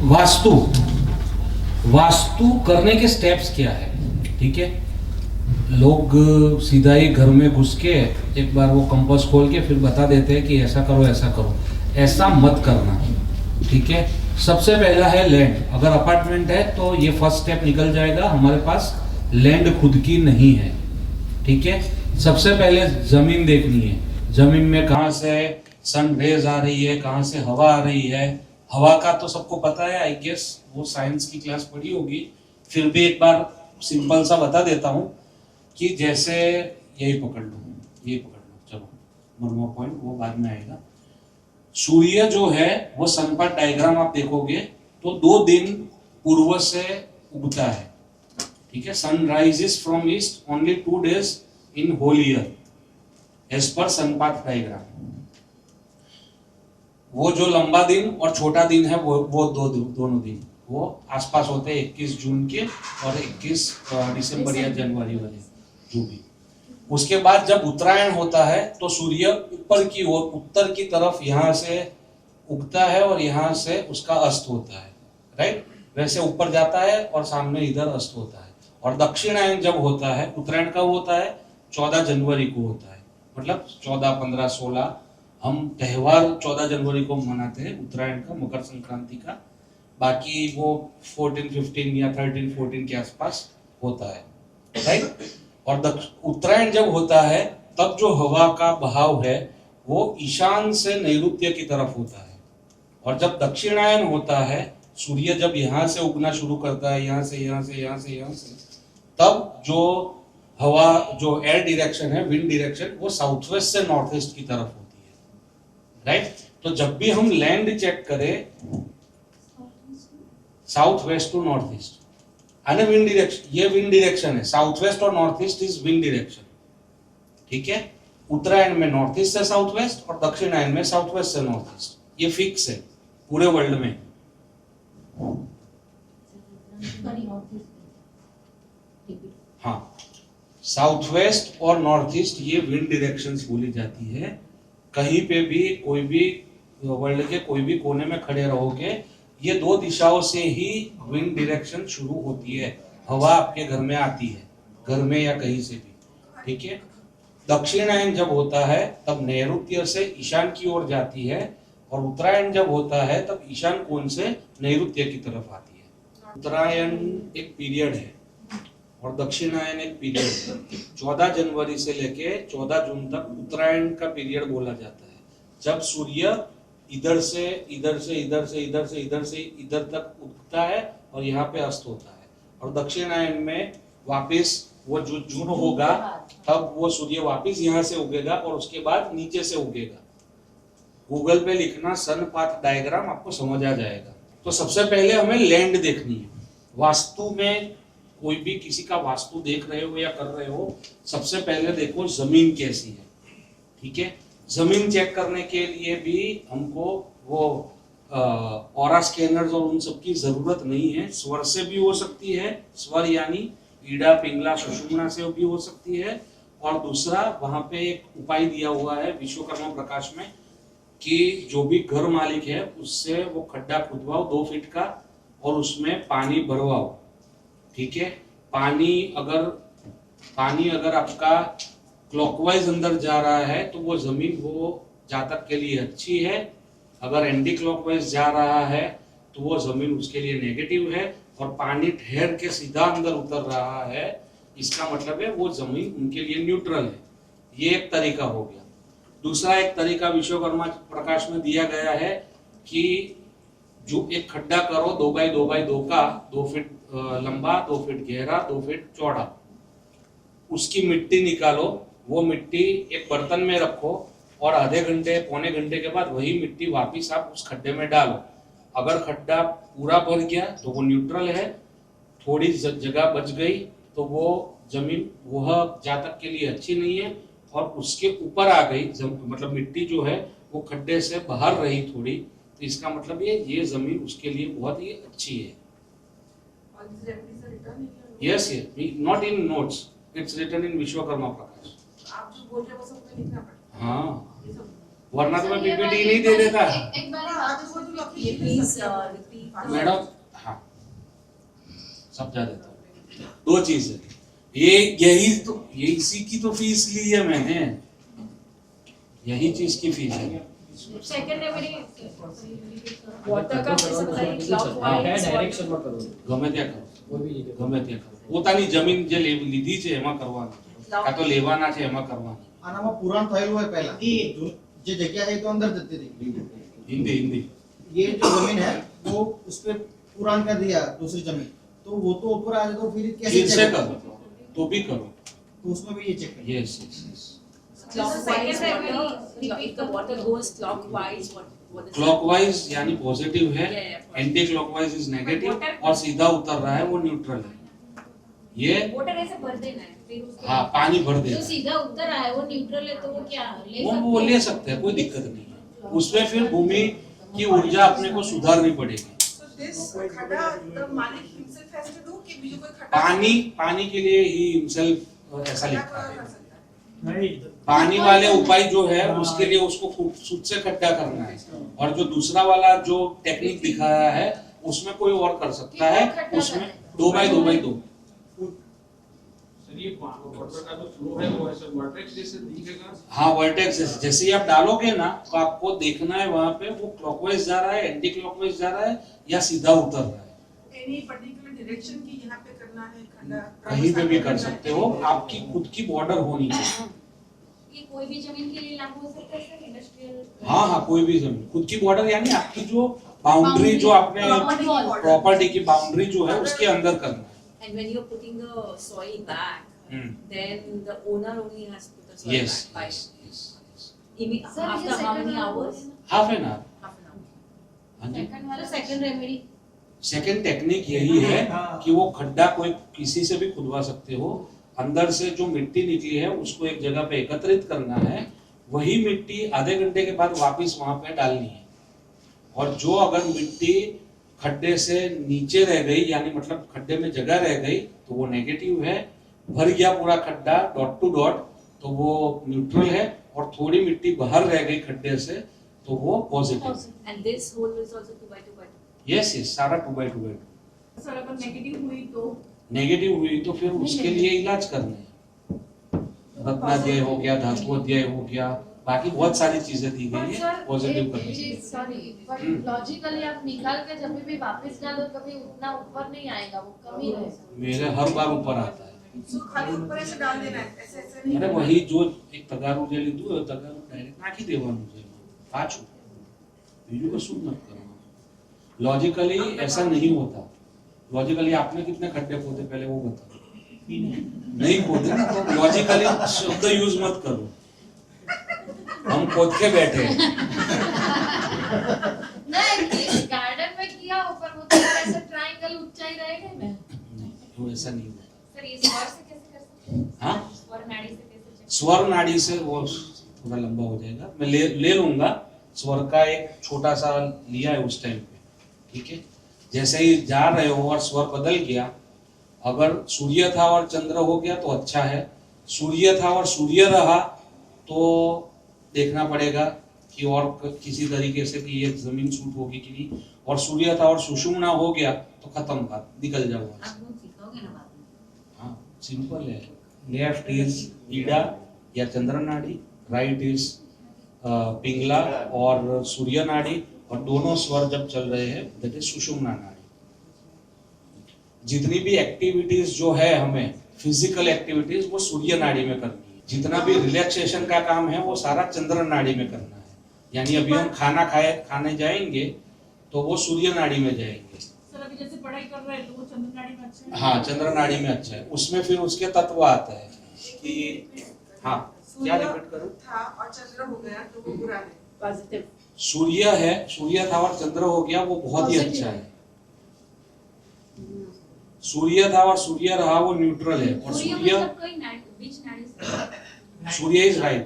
वास्तु वास्तु करने के स्टेप्स क्या है, ठीक है। लोग सीधा ही घर में घुस के एक बार वो कंपास खोल के फिर बता देते हैं कि ऐसा करो ऐसा करो, ऐसा मत करना, ठीक है। सबसे पहला है लैंड। अगर अपार्टमेंट है तो ये फर्स्ट स्टेप निकल जाएगा, हमारे पास लैंड खुद की नहीं है, ठीक है। सबसे पहले जमीन देखनी है, जमीन में कहाँ से सन रेज आ रही है, कहाँ से हवा आ रही है। हवा का तो सबको पता है, आई गेस वो साइंस की क्लास पढ़ी होगी, फिर भी एक बार सिंपल सा बता देता हूँ कि जैसे यही पकड़ लो, चलो वन मोर पॉइंट, वो बाद में आएगा। सूर्य जो है वो सनपात डायग्राम आप देखोगे तो 2 दिन पूर्व से उगता है, ठीक है। Sun rises from east only 2 days in whole year as per sun path diagram. वो जो लंबा दिन और छोटा दिन है वो दोनों दिन वो आसपास होते हैं 21 जून के और 21 दिसंबर या जनवरी वाले, जो भी। उसके बाद जब उत्तरायण होता है तो सूर्य ऊपर की ओर उत्तर की तरफ यहाँ से उगता है और यहाँ से उसका अस्त होता है, राइट। वैसे ऊपर जाता है और सामने इधर अस्त होता है। और दक्षिणायन जब होता है, उत्तरायण कब होता है? 14 जनवरी को होता है, मतलब 14, 15, 16 हम त्योहार 14 जनवरी को मनाते हैं उत्तरायण का, मकर संक्रांति का। बाकी वो 14, 15 या 13, 14 के आसपास होता है, राइट। और उत्तरायण जब होता है तब जो हवा का बहाव है वो ईशान से नैऋत्य की तरफ होता है। और जब दक्षिणायन होता है, सूर्य जब यहाँ से उगना शुरू करता है, यहाँ से, तब जो हवा, जो एयर डायरेक्शन है, विंड डायरेक्शन, वो साउथ वेस्ट से नॉर्थ ईस्ट की तरफ होती है, राइट। तो जब भी हम लैंड चेक करें, south west to north east, यानी विंड डायरेक्शन, ये विंड डायरेक्शन है, साउथ वेस्ट और north east is wind direction, ठीक है। उत्तरायण में नॉर्थ ईस्ट से साउथ वेस्ट और दक्षिणायन में साउथ वेस्ट से नॉर्थ ईस्ट, ये फिक्स है पूरे वर्ल्ड में। हाँ, साउथ वेस्ट और नॉर्थ ईस्ट ये विंड डायरेक्शंस बोली जाती है। कहीं पे भी, कोई भी वर्ल्ड के कोई भी कोने में खड़े रहोगे, ये 2 दिशाओं से ही विंड डायरेक्शन शुरू होती है। हवा आपके घर में आती है, घर में या कहीं से भी, ठीक है। दक्षिणायन जब होता है तब नैऋत्य से ईशान की ओर जाती है, और उत्तरायण जब होता है तब ईशान कोण से नैऋत्य की तरफ आती है। उत्तरायण एक पीरियड है और दक्षिणायन एक पीरियड है। 14 जनवरी से लेके 14 जून तक उत्तरायण का पीरियड बोला जाता है, जब सूर्य इधर से इधर तक उगता है और यहाँ पे अस्त होता है। और दक्षिणायन में वापस वो जो जून होगा तब वो सूर्य वापस यहाँ से उगेगा और उसके बाद नीचे से उगेगा। गूगल पे लिखना सन पाथ डायग्राम, आपको समझ आ जाएगा। तो सबसे पहले हमें लैंड देखनी है। वास्तु में कोई भी किसी का वास्तु देख रहे हो या कर रहे हो, सबसे पहले देखो जमीन कैसी है, ठीक है। जमीन चेक करने के लिए भी हमको वो ऑरा स्कैनर्स और उन सब की जरूरत नहीं है। स्वर से भी हो सकती है, स्वर यानी ईड़ा, पिंगला, सुषुम्ना से भी हो सकती है। और दूसरा, वहां पे एक उपाय दिया हुआ है विश्वकर्मा प्रकाश में कि जो भी घर मालिक है उससे वो खड्डा खुदवाओ 2 फीट का और उसमें पानी भरवाओ, ठीक है। पानी अगर आपका क्लॉकवाइज अंदर जा रहा है तो वो जमीन वो जातक के लिए अच्छी है। अगर एंटी क्लॉकवाइज जा रहा है तो वो जमीन उसके लिए नेगेटिव है। और पानी ठहर के सीधा अंदर उतर रहा है, इसका मतलब है वो जमीन उनके लिए न्यूट्रल है। ये एक तरीका हो गया। दूसरा एक तरीका विश्वकर्मा प्रकाश में दिया गया है कि जो एक खड्डा करो 2x2x2 का, 2 फीट लंबा, 2 फीट गहरा, 2 फीट चौड़ा, उसकी मिट्टी निकालो। वो मिट्टी एक बर्तन में रखो और आधे घंटे, पौने घंटे के बाद वही मिट्टी वापिस आप उस खड्डे में डालो। अगर खड्डा पूरा भर गया तो वो न्यूट्रल है, थोड़ी जगह बच गई तो वो जमीन वह जातक के लिए अच्छी नहीं है, और उसके ऊपर आ गई मतलब मिट्टी जो है वो खड्डे से बाहर रही थोड़ी, तो इसका मतलब ये जमीन उसके लिए बहुत ही अच्छी है। Yes, not in notes, it's written in Vishwakarma Prakash. आप जो बोल रहे हो वो सब लिखना पड़ेगा। हाँ, वरना तो मैं पीपीटी नहीं दे देता। एक बार ये प्लीज रिपीट मैडम हाँ समझा देता हूँ। दो चीज है, यही तो ये इसी की तो फीस ली है मैंने, यही चीज की फीस है। सेकंड रेमेडी वाटर का कैसे बताइए हाँ, क्लॉकवाइज डायरेक्शन में करो ગમે ત્યાં કરો, કોઈ બી જગ્યાએ ગમે ત્યાં કરો, પોતાની જમીન જે લીધી છે એમાં કરવાનું, કાં તો લેવાના છે એમાં કરવાનું। આનામાં પુરાણ થયેલું હોય પહેલા જે જગ્યા છે એ તો અંદર જતી રહી। हिंदी हिंदी ये जो जमीन है वो उस पे पुराण कर दिया दूसरी जमीन, तो वो तो ऊपर आ जाए तो फिर कैसे फिर से check करो होगा? तो भी करो। तो उसमें भी ये चेक करें। Yes yes yes. clockwise water, if the water goes clockwise, what is clockwise यानी पॉजिटिव है, Yeah, yeah, anti clockwise is negative, Water- और सीधा उतर रहा है वो न्यूट्रल है। ये वाटर ऐसे भर देना है, फिर उसके हाँ पानी भर जो देना, सीधा उतर रहा है वो न्यूट्रल है, तो वो क्या ले वो ले सकते हैं, कोई दिक्कत नहीं है। उसमें फिर भूमि की ऊर्जा अपने को सुधारनी पड़ेगी। So this khada the Malik himself has to do कि बीजू कोई खड्डा पानी के लिए ही हिमसेल्फ ऐसा खड्डा लिखा कर है। सकता है। पानी वाले उपाय जो है उसके लिए उसको खुद से खड्डा करना है, और जो दूसरा वाला जो टेक्निक दिखाया है उसमें कोई और कर सकता है, उसमें 2x2x2। सर ये वाटर का जो फ्लो है वो ऐसे वर्टेक्स जैसे दिखेगा। हाँ वर्टेक्स जैसे ही आप डालोगे ना तो आपको देखना है वहां पे वो क्लॉकवाइज जा रहा है, एंटी क्लॉकवाइज जा रहा है, या सीधा उतर रहा है। Any particular direction की यहाँ पे करना है खड्डा कहीं पे भी कर सकते हो, आपकी खुद की बॉर्डर होनी चाहिए। ये कोई भी जमीन के लिए लागू हो सकता है सर, इंडस्ट्रियल। हाँ हाँ कोई भी जमीन, खुद की बॉर्डर यानी आपकी जो बाउंड्री जो आपने Property की border। प्रॉपर्टी की बाउंड्री जो है उसके अंदर करना है। and when you're putting the soil back, then the owner only has to put the soil yes back. Yes yes. Sir After how many hours? Half an hour. Half an hour. हाँ जी। Second वाला second remedy second technique यही है कि वो खड्डा कोई किसी से भी खुदवा सकते हो, अंदर से जो मिट्टी निकली है उसको एक जगह पे एकत्रित करना है, वही मिट्टी आधे घंटे के बाद वापस वहां पे डालनी है। और जो अगर मिट्टी खड्डे से नीचे रह गई यानी मतलब खड्डे में जगह रह गई तो वो नेगेटिव है, भर गया पूरा खड्डा डॉट टू डॉट तो वो न्यूट्रल है, और थोड़ी मिट्टी बाहर रह गई खड्डे से तो वो पॉजिटिव है। And this hole is also 2x2x2. Yes yes सारा 2x2x2। सर अगर नेगेटिव हुई तो नेगेटिव हुई तो फिर उसके लिए इलाज करने हैं, रत्नाध्याय हो गया, धातु अध्याय हो गया, बाकी बहुत सारी चीजें दी गई है पॉजिटिव करने के लिए। सॉरी बट लॉजिकली आप निकाल के जब भी वापस डालो कभी उतना ऊपर नहीं आएगा, वो कम ही रहेगा। मेरे हर बार ऊपर आता है। सो खाली ऊपर ऐसे डाल देना है, ऐसे ऐसे नहीं अरे वही जो एक तगारू જે લીધું હોય તગારું ડાયરેક્ટ નાખી દેવાનું છે પાછું, બીજું કશું જ નથી કરવાનું। लॉजिकली ऐसा नहीं होता। लॉजिकली आपने कितने खड्डे खोदे पहले वो बताओ। नहीं खोदे ना तो लॉजिकली शब्द यूज मत करो, हम खोद के बैठे हैं। नहीं गार्डन में किया ऊपर वो तो ऐसे ट्रायंगल ऊंचाई रहेगा ना। नहीं, वो ऐसा नहीं होता। सर ये स्वर से कैसे कर सकते हैं? हाँ स्वर नाड़ी से कैसे check? स्वर नाड़ी से वो थोड़ा लंबा हो जाएगा, मैं ले लूंगा। स्वर का एक छोटा सा लिया है उस टाइम पे, ठीक है। जैसे ही जा रहे हो और स्वर बदल गया, अगर सूर्य था और चंद्र हो गया तो अच्छा है, सूर्य था और सूर्य रहा तो देखना पड़ेगा कि और किसी तरीके से कि ये जमीन सूट होगी कि नहीं, और सूर्य था और सुषुम्ना हो गया तो खत्म बात, निकल जाओ वहां से। आप लोग सीखोगे ना बाद में। हाँ सिंपल है। लेफ्ट इज ईडा या चंद्र नाड़ी, राइट इज पिंगला और सूर्य नाड़ी, और दोनों स्वर जब चल रहे हैं दैट इज सुषुम्ना नाड़ी। जितनी भी एक्टिविटीज जो है हमें फिजिकल एक्टिविटीज वो सूर्य नाड़ी में करनी है, जितना भी रिलैक्सेशन का काम है वो सारा चंद्र नाड़ी में करना है। यानी अभी हम खाने जाएंगे तो वो सूर्य नाड़ी में जाएंगे। सर अभी जैसे पढ़ाई कर रहे हैं तो वो चंद्र नाड़ी में अच्छा है। हाँ चंद्र नाड़ी में अच्छा है, उसमें फिर उसके तत्व आता है कि हाँ क्या रिपीट करूं। था और चंद्र हो गया तो वो बुरा है। Positive. सूर्य है, सूर्य था और चंद्र हो गया वो बहुत ही अच्छा है। सूर्य था और सूर्य रहा वो न्यूट्रल है, और सूर्य सूर्य मतलब कोई नाड़ी, बीच नाड़ी से। सूर्य इज राइट,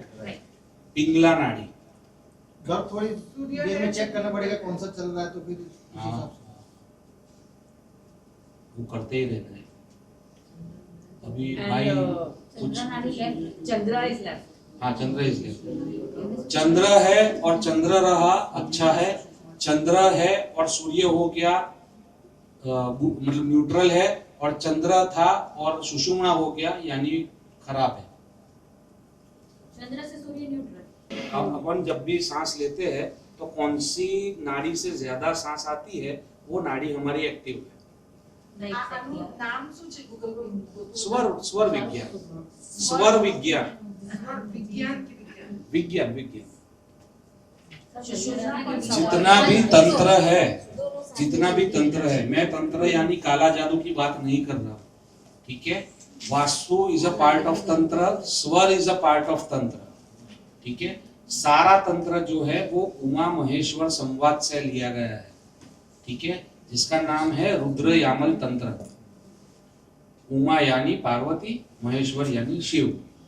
पिंगला नाड़ी। घर थोड़ी देर में चेक करना पड़ेगा कौन सा चल रहा है, तो फिर उस हाँ हिसाब से। वो करते ही रहना है। अभी And भाई चंद्र कुछ नाड़ी left। Chandra is left. हाँ चंद्र इज लेफ्ट। चंद्र है और चंद्र रहा अच्छा है, चंद्र है और सूर्य हो गया मतलब न्यूट्रल है, और चंद्र था और सुषुम्ना हो गया यानी खराब है। चंद्र से सूर्य न्यूट्रल। अब अपन जब भी सांस लेते हैं तो कौन सी नाड़ी से ज्यादा सांस आती है वो नाड़ी हमारी एक्टिव है। નામ શું છે ગૂગલ પર? स्वर स्वर विज्ञान, स्वर विज्ञान, વિજ્ઞાન કે વિજ્ઞાન? विज्ञान विज्ञान। जितना जितना भी तंत्र है, जितना भी तंत्र है, मैं तंत्र यानी काला जादू की बात नहीं कर रहा, ठीक है। Vastu is a part of तंत्र, स्वर इज अ पार्ट ऑफ तंत्र, ठीक है। सारा तंत्र जो है वो उमा महेश्वर संवाद से लिया गया है, ठीक है, जिसका नाम है रुद्र यामल तंत्र। उमा यानी पार्वती, महेश्वर यानी शिव।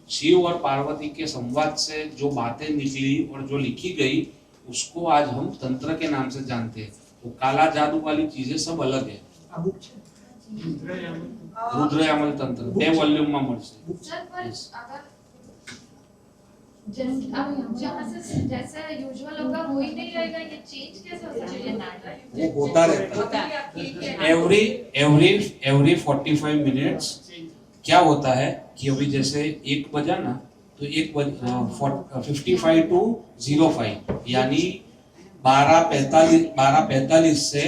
शिव और पार्वती के संवाद से जो बातें निकली और जो लिखी गई उसको आज हम तंत्र के नाम से जानते हैं। वो काला जादू वाली चीजें सब अलग है। रुद्र यामल तंत्र 2 वॉल्यूम में મળશે। सर पर अगर अब जहाँ से जैसे यूजुअल होगा वो ही नहीं रहेगा, ये चेंज कैसे हो सकता है? ये नाटक वो होता रहता है एवरी 45 मिनट्स। क्या होता है कि अभी जैसे 1 बजा ना तो 55 to 05 यानी 12:45 से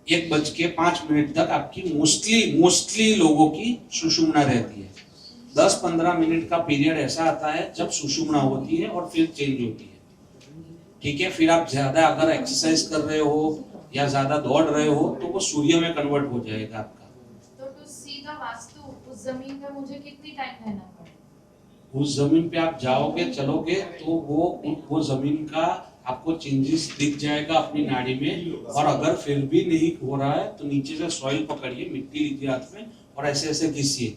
1:05 तक आपकी मोस्टली लोगों की सुषुम्ना रहती है। 10-15 मिनट का पीरियड ऐसा आता है जब सुषुम्ना होती है और फिर चेंज होती है, ठीक है। फिर आप ज्यादा अगर एक्सरसाइज कर रहे हो या ज्यादा दौड़ रहे हो तो वो सूर्य में कन्वर्ट हो जाएगा आपका। तो टू सी द वास्तु उस जमीन पे मुझे कितनी टाइम रहना पड़ेगा? उस जमीन पे आप जाओगे चलोगे तो वो जमीन का आपको चेंजेस दिख जाएगा अपनी नाड़ी में। और अगर फिर भी नहीं हो रहा है तो नीचे से सॉइल पकड़िए, मिट्टी लीजिए हाथ में और ऐसे ऐसे घिसिए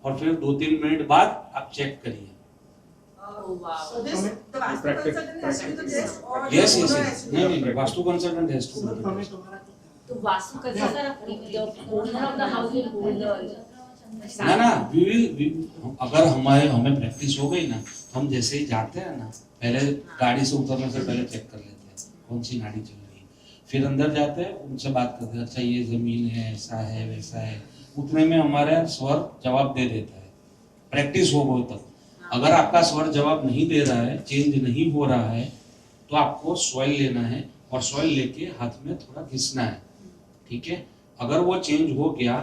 और फिर 2-3 मिनट बाद आप चेक करिए। So this, the Vastu consultant has to do the test or yes the yes owner has yes to do नहीं the नहीं वास्तु कंसल्टेंट हैज टू। तो vastu consultant owner of the house will hold ना ना अगर हमें practice हो गई ना तो हम जैसे ही जाते हैं ना पहले गाड़ी से उतरने से पहले चेक कर लेते हैं कौन सी नाड़ी चल रही है, फिर अंदर जाते हैं उनसे बात करते हैं, अच्छा ये जमीन है ऐसा है वैसा है। उतने में हमारा स्वर जवाब दे देता है, प्रैक्टिस हो गई तक। अगर आपका स्वर जवाब नहीं दे रहा है, चेंज नहीं हो रहा है तो आपको सॉइल लेना है और सॉइल लेके हाथ में थोड़ा घिसना है, ठीक है। अगर वो चेंज हो गया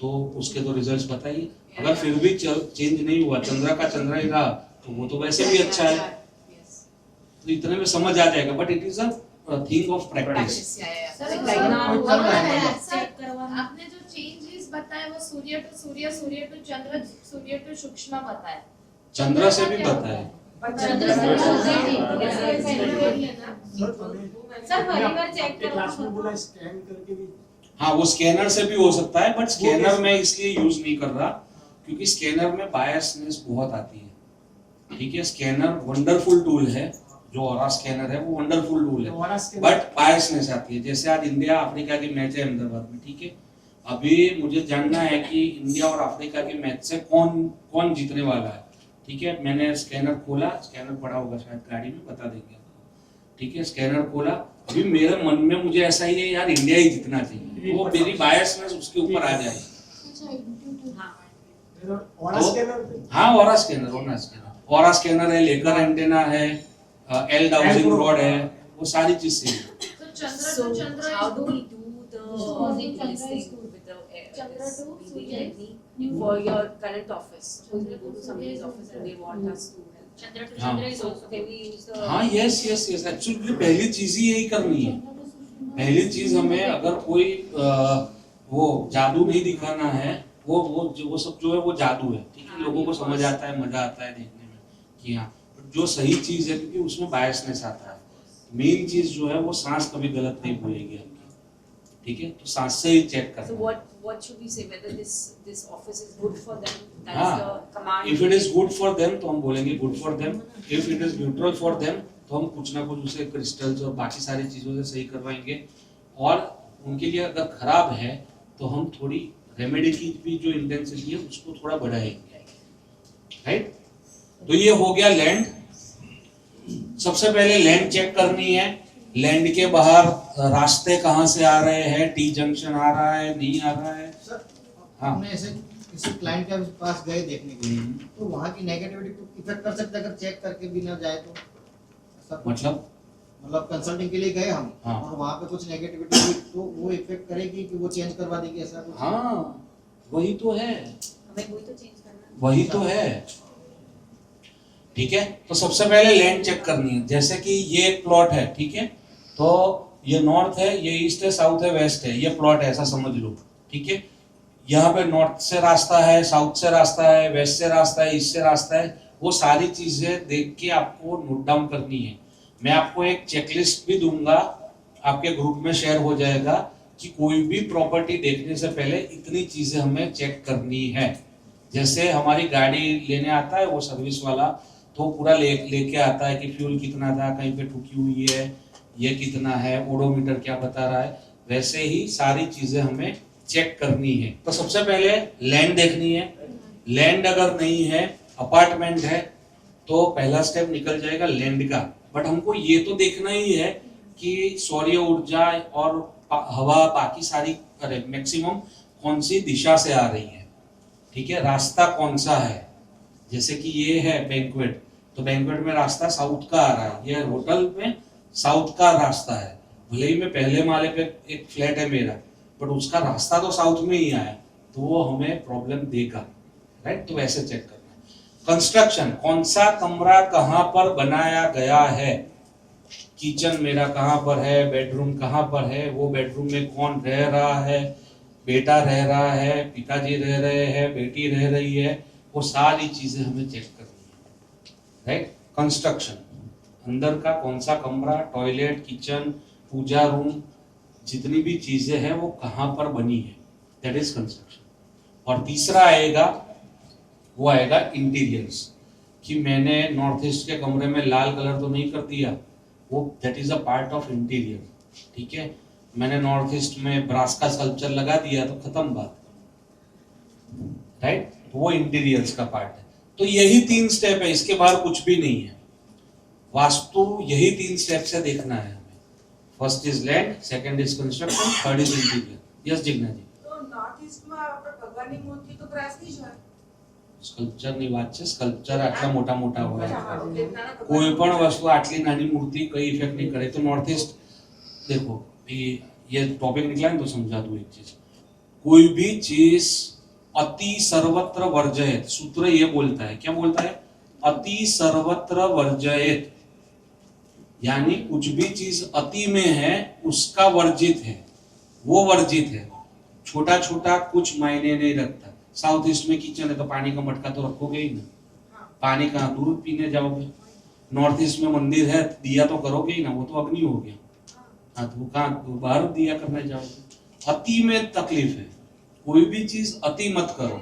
तो उसके तो रिजल्ट्स बताइए। अगर फिर भी चेंज नहीं हुआ, चंद्र का चंद्र ही रहा तो वो तो वैसे भी अच्छा है। तो इतने में समझ आ जाएगा, but it is a thing of practice. आपने जो चेंजेस बताए वो Surya to Surya, Surya to Chandra, Surya to सूक्ष्म बताया, चंद्र से भी बताया। चंद्र से सर पहली बार चेक करके हाँ वो स्कैनर से भी हो सकता है, बट स्कैनर में इसलिए यूज नहीं कर रहा क्योंकि स्कैनर में बायसनेस बहुत आती है, ठीक है। स्कैनर वंडरफुल टूल है, जो ऑरा स्कैनर है वो वंडरफुल टूल है, बट बायसनेस आती है। जैसे आज इंडिया अफ्रीका की मैच है अहमदाबाद में, ठीक है। अभी मुझे जानना है कि इंडिया और अफ्रीका के मैच से कौन जीतने वाला है, ठीक है। मैंने स्कैनर खोला, स्कैनर पड़ा होगा शायद गाड़ी में, बता देंगे, ठीक है। स्कैनर खोला, अभी मेरे मन में मुझे ऐसा ही है यार इंडिया ही जीतना चाहिए, वो मेरी बायसनेस उसके ऊपर आ जाएगी। हाँ ऑरा स्कैनर है, लेकर एंटेना है, एल डाउजिंग रॉड है, वो सारी चीज से। तो Chandra to Chandra how do we do the listing with the Chandra to Surya. for your current office? Suppose we go to somebody's office and they want us to help. Chandra two हाँ। Chandra is So also can we use the हाँ yes yes yes actually पहली चीज ही यही करनी है। पहली चीज हमें अगर कोई वो जादू नहीं दिखाना है, वो सब जो है वो जादू है, ठीक है। लोगों को समझ आता है, मजा आता है देखने में कि हाँ जो सही चीज है, क्योंकि उसमें बायसनेस आता है। मेन चीज जो है वो सांस कभी गलत नहीं बोलेगी आपकी, ठीक है। तो सांस से ही चेक So करना। what should we say? Whether this office is good for them? That हाँ, is the command. If it is good for them तो हम बोलेंगे good for them. If it is neutral for them तो हम कुछ ना कुछ उसे क्रिस्टल्स और बाकी सारी चीजों से सही करवाएंगे। और उनके लिए अगर खराब है तो हम थोड़ी रेमेडी की भी जो इंटेंसिटी है उसको थोड़ा बढ़ाएंगे, राइट। तो ये हो गया लैंड। सबसे पहले लैंड चेक करनी है। लैंड के बाहर रास्ते कहाँ से आ रहे हैं, टी जंक्शन आ रहा है नहीं आ रहा है। सर हाँ। हमने ऐसे किसी क्लाइंट के पास गए देखने के लिए, तो वहाँ की नेगेटिविटी को इफेक्ट कर सकते हैं अगर चेक करके भी ना जाए तो। सब मतलब कंसल्टिंग के लिए गए हम, हाँ। और वहाँ पे कुछ नेगेटिविटी हुई तो वो इफेक्ट करेगी कि वो चेंज करवा देगी, ऐसा कुछ? हाँ वही तो है, हमें वही तो चेंज करना है। वही तो है। ठीक है, तो सबसे पहले लैंड चेक करनी है। जैसे कि ये एक प्लॉट है, ठीक है, तो ये नॉर्थ है, ये ईस्ट है, साउथ है, वेस्ट है, ये प्लॉट है ऐसा समझ लो। ठीक है, यहाँ पे नॉर्थ से रास्ता है, साउथ से रास्ता है, वेस्ट से रास्ता है, ईस्ट से रास्ता है, वो सारी चीजें देख के आपको नोट डाउन करनी है। मैं आपको एक चेकलिस्ट भी दूंगा, आपके ग्रुप में शेयर हो जाएगा कि कोई भी प्रॉपर्टी देखने से पहले इतनी चीजें हमें चेक करनी है। जैसे हमारी गाड़ी लेने आता है वो सर्विस वाला, तो पूरा लेके आता है कि फ्यूल कितना था, कहीं पे ठुकी हुई है, ये कितना है, ओडोमीटर क्या बता रहा है, वैसे ही सारी चीजें हमें चेक करनी है। तो सबसे पहले लैंड देखनी है। लैंड अगर नहीं है, अपार्टमेंट है, तो पहला स्टेप निकल जाएगा लैंड का। बट हमको ये तो देखना ही है कि सौर्य ऊर्जा और हवा बाकी सारी मैक्सिमम कौन सी दिशा से आ रही है। ठीक है, रास्ता कौन सा है। जैसे कि ये है बैंक्वेट, तो बैंक्वेट में रास्ता साउथ का आ रहा है, ये होटल में साउथ का रास्ता है। भले ही मैं पहले माले पे एक फ्लैट है मेरा, बट उसका रास्ता तो साउथ में ही आया, तो वो हमें प्रॉब्लम देगा। राइट, तो वैसे चेक करना है। कंस्ट्रक्शन, कौन सा कमरा कहाँ पर बनाया गया है, किचन मेरा कहाँ पर है, बेडरूम कहाँ पर है, वो बेडरूम में कौन रह रहा है, बेटा रह रहा है, पिताजी रह रहे हैं, बेटी रह रही है, वो सारी चीजें हमें चेक करनी है। राइट, कंस्ट्रक्शन, अंदर का कौन सा कमरा, टॉयलेट, किचन, पूजा रूम, जितनी भी चीजें हैं वो कहाँ पर बनी है, दैट इज कंस्ट्रक्शन। और तीसरा आएगा, वो आएगा इंटीरियर्स, कि मैंने नॉर्थ ईस्ट के कमरे में लाल कलर तो नहीं कर दिया, वो that is a part of interior. ठीक है, मैंने नॉर्थ ईस्ट में ब्रास का स्कल्पचर लगा दिया तो खत्म बात। राइट, वो इंटीरियर्स का पार्ट है। तो यही 3 स्टेप है, इसके बाहर कुछ भी नहीं है। वास्तु यही 3 स्टेप से देखना है हमें। First is land, second is construction, third is interior. Yes Jigna ji. तो नॉर्थ ईस्ट में આપણે ભગવાનની મૂર્તિ તો ગ્રાસની જ હોય. સ્કલ્પચર ની વાત છે, સ્કલ્પચર આટલા મોટા મોટા હોય, અચ્છા, હા, એટલે નાના ભગવાન- કોઈ પણ વસ્તુ આટલી નાની મૂર્તિ કઈ ઇફેક્ટ नहीं करे। तो नॉर्थ ईस्ट देखो, ये टॉपिक निकला है तो समझा दूं एक चीज, कोई भी चीज अति सर्वत्र वर्जयेत, सूत्र ये बोलता है, क्या बोलता है, अति सर्वत्र वर्जयेत, यानी कुछ भी चीज अति में है उसका वर्जित है, वो वर्जित है। छोटा छोटा कुछ मायने नहीं रखता। साउथ ईस्ट में किचन है तो पानी का मटका तो रखोगे ही ना, पानी कहाँ, दूध पीने जाओगे। नॉर्थ ईस्ट में मंदिर है, दिया तो करोगे ही ना, वो तो अग्नि हो गया। हाँ, तो कहाँ बाहर दिया करने जाओगे। अति में तकलीफ है, कोई भी चीज अति मत करो।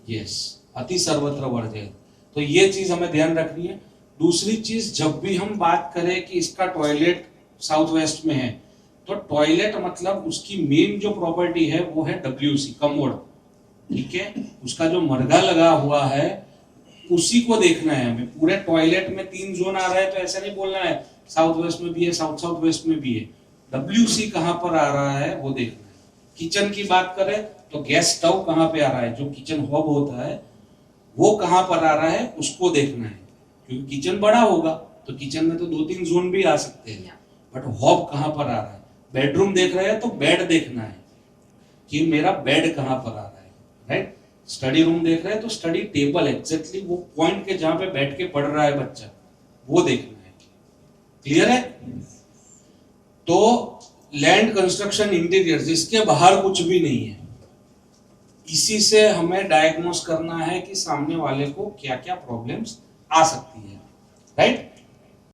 यस, अति सर्वत्र वर्जयेत, तो ये चीज हमें ध्यान रखनी है। दूसरी चीज, जब भी हम बात करें कि इसका टॉयलेट साउथ वेस्ट में है, तो टॉयलेट मतलब उसकी मेन जो प्रॉपर्टी है वो है WC, कमोड। ठीक है, उसका जो मरघा लगा हुआ है उसी को देखना है हमें। पूरे टॉयलेट में 3 जोन आ रहा है तो ऐसा नहीं बोलना है साउथ वेस्ट में भी है, साउथ साउथ वेस्ट में भी है। WC कहाँ पर आ रहा है वो देखना है। किचन की बात करें तो गैस स्टव कहाँ पे आ रहा है, जो किचन हॉब होता है वो कहाँ पर आ रहा है उसको देखना है, क्योंकि किचन बड़ा होगा तो किचन में तो 2-3 जोन भी आ सकते हैं, बट हॉब कहाँ पर आ रहा है। बेडरूम देख रहे हैं तो बेड देखना है कि मेरा बेड कहाँ पर आ रहा है। राइट, स्टडी रूम देख रहे हैं तो स्टडी टेबल एग्जैक्टली वो पॉइंट के जहां पे बैठ के पढ़ रहा है बच्चा, वो देखना है। क्लियर है? तो लैंड, कंस्ट्रक्शन, इंटीरियर, इसके बाहर कुछ भी नहीं है। इसी से हमें डायग्नोस करना है कि सामने वाले को क्या क्या प्रॉब्लम्स आ सकती है। राइट,